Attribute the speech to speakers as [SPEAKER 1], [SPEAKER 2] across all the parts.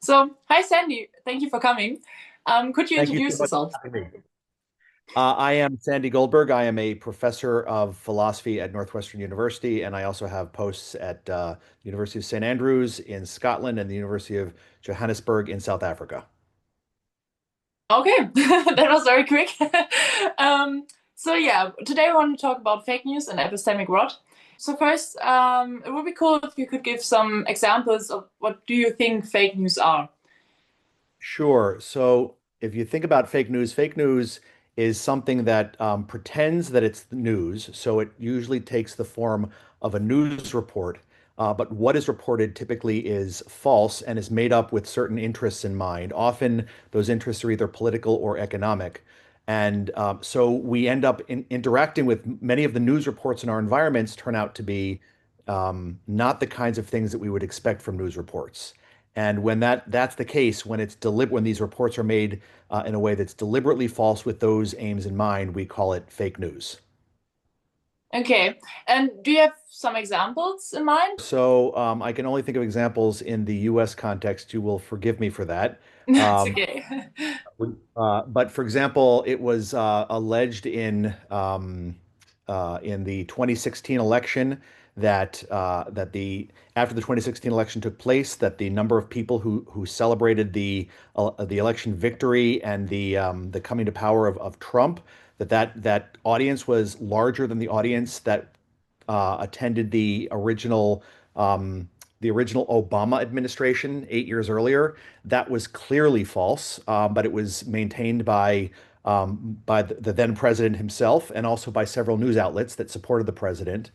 [SPEAKER 1] So, hi Sandy, thank you for coming. Could you
[SPEAKER 2] Thank you so
[SPEAKER 1] introduce
[SPEAKER 2] much
[SPEAKER 1] yourself?
[SPEAKER 2] for having me. I am Sandy Goldberg. I am a professor of philosophy at Northwestern University, and I also have posts at the University of St. Andrews in Scotland and the University of Johannesburg in South Africa.
[SPEAKER 1] Okay, that was very quick. Today I want to talk about fake news and epistemic rot. So first, it would be cool if you could give some examples of what do you think fake news are?
[SPEAKER 2] Sure. So if you think about fake news is something that pretends that it's the news. So it usually takes the form of a news report. But what is reported typically is false and is made up with certain interests in mind. Often those interests are either political or economic. And so we end up interacting with many of the news reports in our environments turn out to be not the kinds of things that we would expect from news reports. And when that's the case, when these reports are made in a way that's deliberately false with those aims in mind, we call it fake news.
[SPEAKER 1] Okay, and do you have some examples in mind?
[SPEAKER 2] So I can only think of examples in the U.S. context. You will forgive me for that.
[SPEAKER 1] That's
[SPEAKER 2] Um,
[SPEAKER 1] okay.
[SPEAKER 2] but for example, it was alleged in the 2016 election that the after the 2016 election took place, that the number of people who celebrated the election victory and the coming to power of Trump, that audience was larger than the audience that attended the original Obama administration 8 years earlier. That was clearly false, but it was maintained by the then president himself and also by several news outlets that supported the president.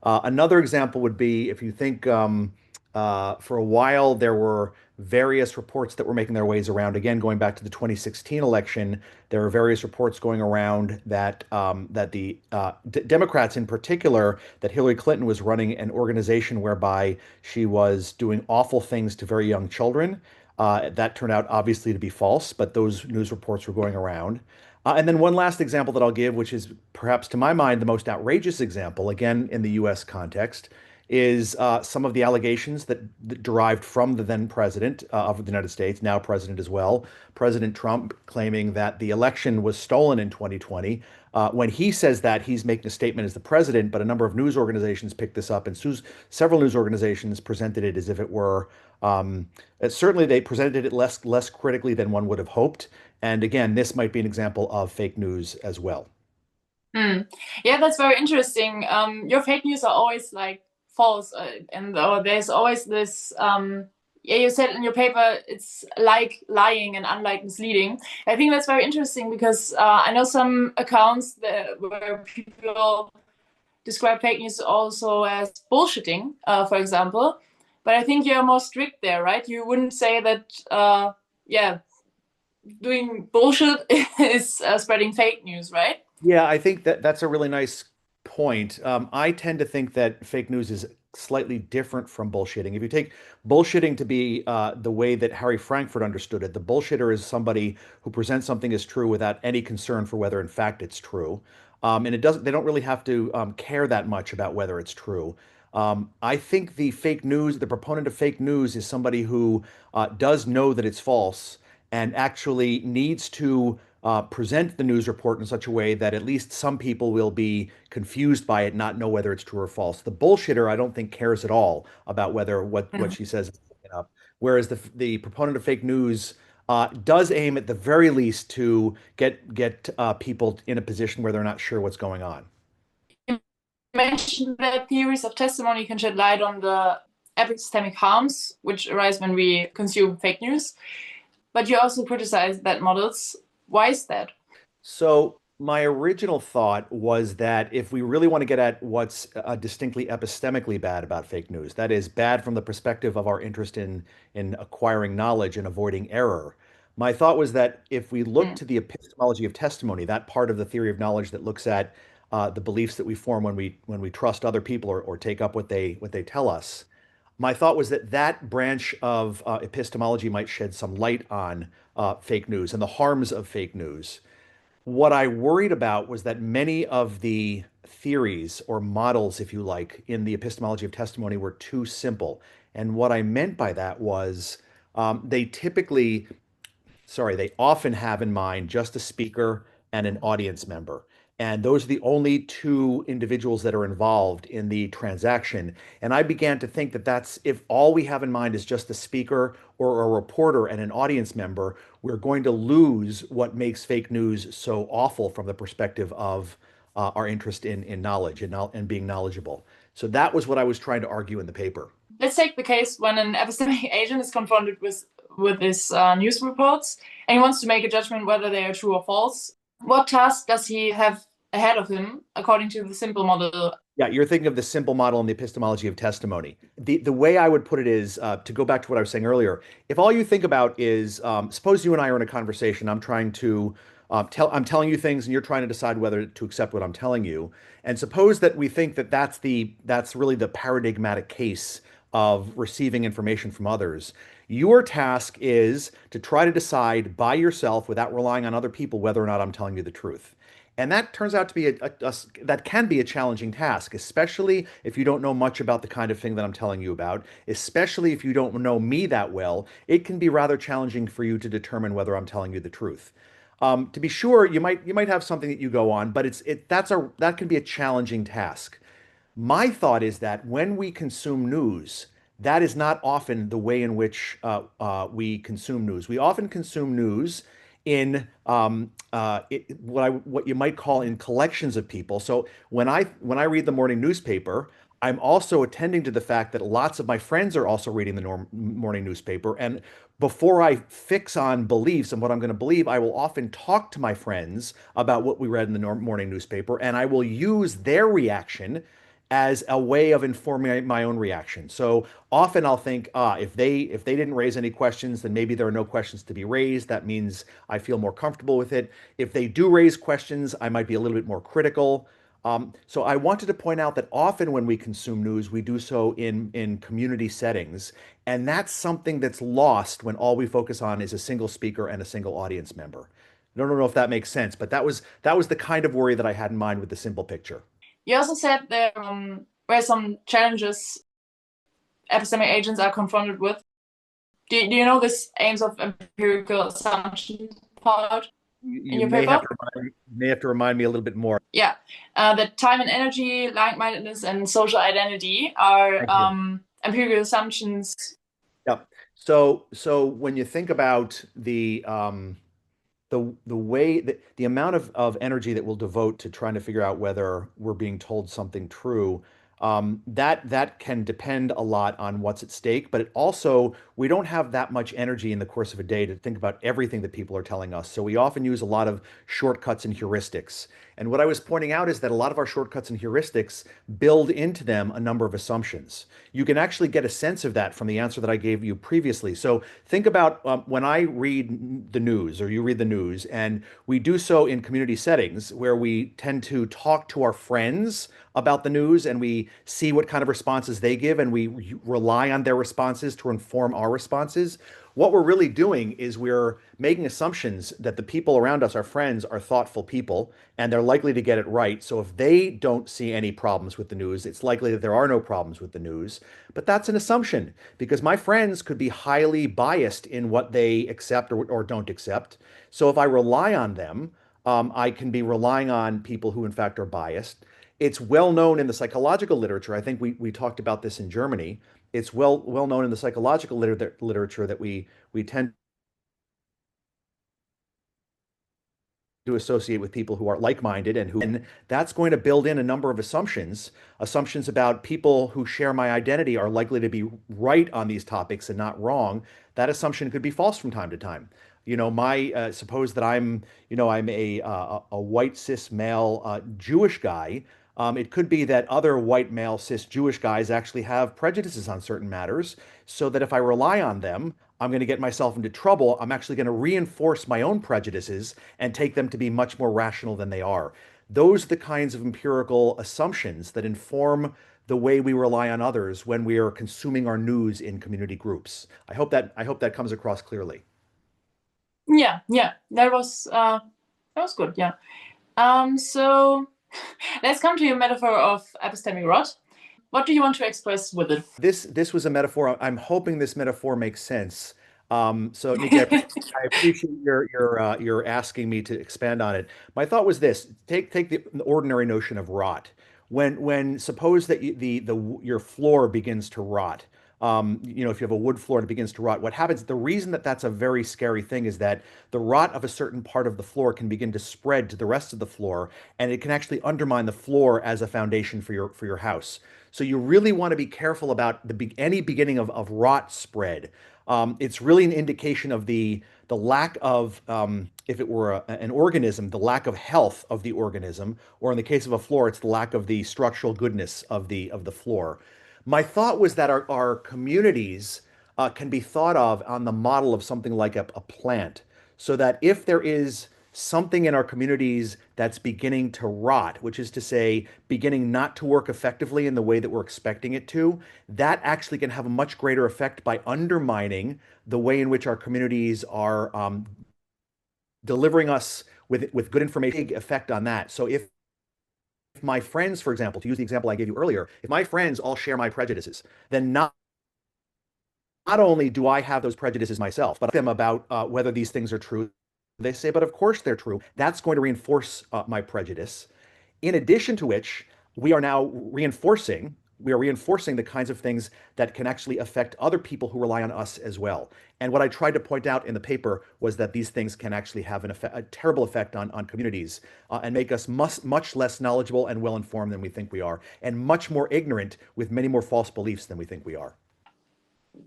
[SPEAKER 2] Another example would be if you think for a while there were various reports that were making their ways around. Again, going back to the 2016 election, there were various reports going around that the Democrats, in particular, that Hillary Clinton was running an organization whereby she was doing awful things to very young children. That turned out obviously to be false, but those news reports were going around. And then one last example that I'll give, which is perhaps to my mind the most outrageous example, again in the US context, is some of the allegations that derived from the then president of the United States, now president as well, President Trump, claiming that the election was stolen in 2020. When he says that, he's making a statement as the president, but a number of news organizations picked this up, and several news organizations presented it as if it were. Certainly, they presented it less critically than one would have hoped. And again, this might be an example of fake news as well.
[SPEAKER 1] Hmm. Yeah, that's very interesting. Your fake news are always like false, and there's always this. Yeah, you said in your paper it's like lying and unlike misleading. I think that's very interesting because I know some accounts where people describe fake news also as bullshitting, for example. But I think you're more strict there, right? You wouldn't say that, yeah, doing bullshit is spreading fake news, right?
[SPEAKER 2] Yeah, I think that that's a really nice point. I tend to think that fake news is slightly different from bullshitting. If you take bullshitting to be the way that Harry Frankfurt understood it, the bullshitter is somebody who presents something as true without any concern for whether in fact it's true. And they don't really have to care that much about whether it's true. I think the proponent of fake news is somebody who does know that it's false and actually needs to present the news report in such a way that at least some people will be confused by it, not know whether it's true or false. The bullshitter, I don't think, cares at all about whether what
[SPEAKER 1] Mhm.
[SPEAKER 2] she says is up. Whereas the proponent of fake news does aim at the very least to get people in a position where they're not sure what's going on.
[SPEAKER 1] You mentioned that theories of testimony can shed light on the epistemic harms which arise when we consume fake news, but you also criticize that models. Why is that?
[SPEAKER 2] So my original thought was that if we really want to get at what's distinctly epistemically bad about fake news, that is bad from the perspective of our interest in acquiring knowledge and avoiding error, my thought was that if we look
[SPEAKER 1] Mm.
[SPEAKER 2] to the epistemology of testimony, that part of the theory of knowledge that looks at the beliefs that we form when we trust other people or take up what they tell us, my thought was that that branch of epistemology might shed some light on fake news and the harms of fake news. What I worried about was that many of the theories or models, if you like, in the epistemology of testimony were too simple. And what I meant by that was They typically they often have in mind just a speaker and an audience member. And those are the only two individuals that are involved in the transaction. And I began to think that that's if all we have in mind is just the speaker or a reporter and an audience member, we're going to lose what makes fake news so awful from the perspective of our interest in knowledge and being knowledgeable. So that was what I was trying to argue in the paper.
[SPEAKER 1] Let's take the case when an epistemic agent is confronted with this news reports and he wants to make a judgment whether they are true or false. What task does he have ahead of him according to the simple model?
[SPEAKER 2] Yeah, you're thinking of the simple model in the epistemology of testimony. The way I would put it is to go back to what I was saying earlier. If all you think about is suppose you and I are in a conversation, I'm telling you things, and you're trying to decide whether to accept what I'm telling you. And suppose that we think that that's really the paradigmatic case of receiving information from others. Your task is to try to decide by yourself, without relying on other people, whether or not I'm telling you the truth. And that turns out to be that can be a challenging task, especially if you don't know much about the kind of thing that I'm telling you about, especially if you don't know me that well. It can be rather challenging for you to determine whether I'm telling you the truth. To be sure, you might have something that you go on, but that can be a challenging task. My thought is that when we consume news, that is not often the way in which we consume news. We often consume news in what you might call in collections of people. So when I read the morning newspaper, I'm also attending to the fact that lots of my friends are also reading the morning newspaper. And before I fix on beliefs and what I'm going to believe, I will often talk to my friends about what we read in the morning newspaper, and I will use their reaction as a way of informing my own reaction. So often I'll think, if they didn't raise any questions, then maybe there are no questions to be raised. That means I feel more comfortable with it. If they do raise questions, I might be a little bit more critical. So I wanted to point out that often when we consume news, we do so in community settings, and that's something that's lost when all we focus on is a single speaker and a single audience member. I don't know if that makes sense, but that was the kind of worry that I had in mind with the simple picture.
[SPEAKER 1] You also said there were some challenges epistemic agents are confronted with. Do you know this aims of empirical assumption part in
[SPEAKER 2] You
[SPEAKER 1] your
[SPEAKER 2] may have
[SPEAKER 1] paper?
[SPEAKER 2] to remind me a little bit more.
[SPEAKER 1] Yeah, that time and energy, like-mindedness, and social identity are
[SPEAKER 2] Thank you.
[SPEAKER 1] empirical assumptions.
[SPEAKER 2] Yep. So when you think about the way the amount of energy that we'll devote to trying to figure out whether we're being told something true, that can depend a lot on what's at stake. But it also, we don't have that much energy in the course of a day to think about everything that people are telling us. So we often use a lot of shortcuts and heuristics. And what I was pointing out is that a lot of our shortcuts and heuristics build into them a number of assumptions. You can actually get a sense of that from the answer that I gave you previously. So think about when I read the news, or you read the news, and we do so in community settings where we tend to talk to our friends about the news, and we see what kind of responses they give, and we rely on their responses to inform our responses. What we're really doing is we're making assumptions that the people around us, our friends, are thoughtful people and they're likely to get it right. So if they don't see any problems with the news, it's likely that there are no problems with the news. But that's an assumption because my friends could be highly biased in what they accept or don't accept. So if I rely on them, I can be relying on people who, in fact, are biased. It's well known in the psychological literature. I think we talked about this in Germany. It's well known in the psychological literature that we tend to associate with people who are like-minded, and that's going to build in a number of assumptions about people who share my identity are likely to be right on these topics and not wrong. That assumption could be false from time to time. My suppose that I'm a white cis male Jewish guy. It could be that other white male cis Jewish guys actually have prejudices on certain matters, so that if I rely on them, I'm going to get myself into trouble. I'm actually going to reinforce my own prejudices and take them to be much more rational than they are. Those are the kinds of empirical assumptions that inform the way we rely on others when we are consuming our news in community groups. I hope that comes across clearly.
[SPEAKER 1] Yeah, that was good. Yeah. So let's come to your metaphor of epistemic rot. What do you want to express with it?
[SPEAKER 2] This was a metaphor. I'm hoping this metaphor makes sense. So Nikki, I appreciate your asking me to expand on it. My thought was this: take the ordinary notion of rot. When suppose that your floor begins to rot. If you have a wood floor and it begins to rot, what happens? The reason that that's a very scary thing is that the rot of a certain part of the floor can begin to spread to the rest of the floor, and it can actually undermine the floor as a foundation for your house. So you really want to be careful about any beginning of rot spread. It's really an indication of the lack of, if it were an organism, the lack of health of the organism, or in the case of a floor, it's the lack of the structural goodness of the floor. My thought was that our communities can be thought of on the model of something like a plant, so that if there is something in our communities that's beginning to rot, which is to say, beginning not to work effectively in the way that we're expecting it to, that actually can have a much greater effect by undermining the way in which our communities are delivering us with good information, big effect on that. So if my friends, for example, to use the example I gave you earlier, if my friends all share my prejudices, then not only do I have those prejudices myself, but them about whether these things are true. They say, but of course they're true. That's going to reinforce my prejudice. In addition to which, we are reinforcing the kinds of things that can actually affect other people who rely on us as well. And what I tried to point out in the paper was that these things can actually have a terrible effect on communities and make us much less knowledgeable and well informed than we think we are, and much more ignorant with many more false beliefs than we think we are.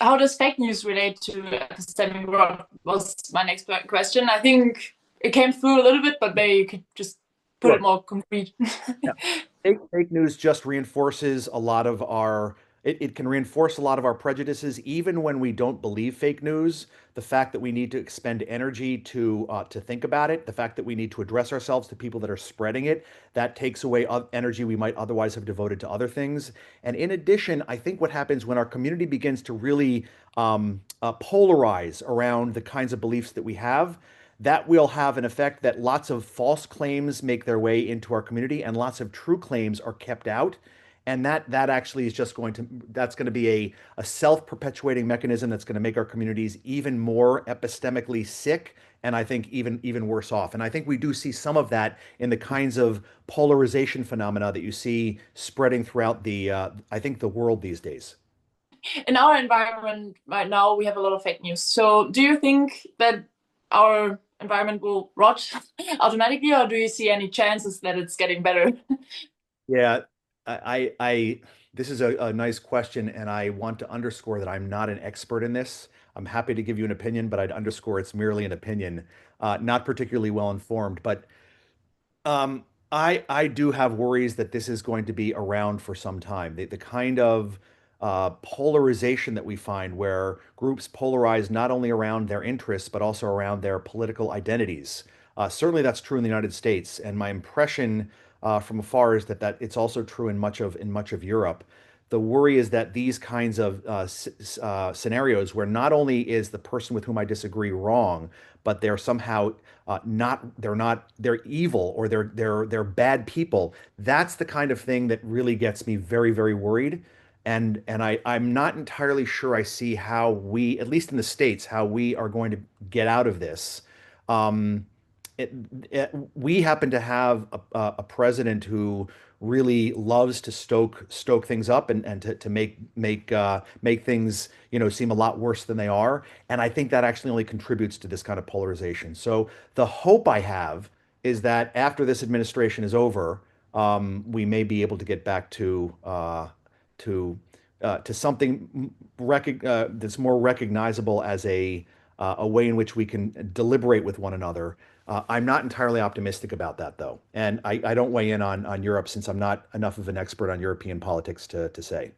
[SPEAKER 1] How does fake news relate to epistemic rot? Was my next question. I think it came through a little bit, but maybe you could just put it
[SPEAKER 2] Sure.
[SPEAKER 1] more concrete.
[SPEAKER 2] Yeah. Fake news just reinforces a lot of it can reinforce a lot of our prejudices, even when we don't believe fake news. The fact that we need to expend energy to think about it, the fact that we need to address ourselves to people that are spreading it, that takes away energy we might otherwise have devoted to other things. And in addition, I think what happens when our community begins to really polarize around the kinds of beliefs that we have, that will have an effect that lots of false claims make their way into our community and lots of true claims are kept out. And that actually is just that's going to be a self-perpetuating mechanism that's going to make our communities even more epistemically sick, and I think even worse off. And I think we do see some of that in the kinds of polarization phenomena that you see spreading throughout I think the world these days.
[SPEAKER 1] In our environment right now, we have a lot of fake news. So, do you think that our environment will rot automatically, or do you see any chances that it's getting better?
[SPEAKER 2] Yeah, this is a nice question, and I want to underscore that I'm not an expert in this. I'm happy to give you an opinion, but I'd underscore it's merely an opinion, not particularly well informed. But I do have worries that this is going to be around for some time. The kind of polarization that we find where groups polarize not only around their interests, but also around their political identities. Certainly that's true in the United States. And my impression from afar is that it's also true in much of Europe. The worry is that these kinds of scenarios where not only is the person with whom I disagree wrong, but they're somehow they're evil, or they're bad people. That's the kind of thing that really gets me very, very worried. And I'm not entirely sure I see how we, at least in the States, how we are going to get out of this. Um, it, we happen to have a president who really loves to stoke things up and to make things, seem a lot worse than they are. And I think that actually only contributes to this kind of polarization. So the hope I have is that after this administration is over, we may be able to get back to to something that's more recognizable as a way in which we can deliberate with one another. I'm not entirely optimistic about that, though, and I don't weigh in on Europe since I'm not enough of an expert on European politics to say.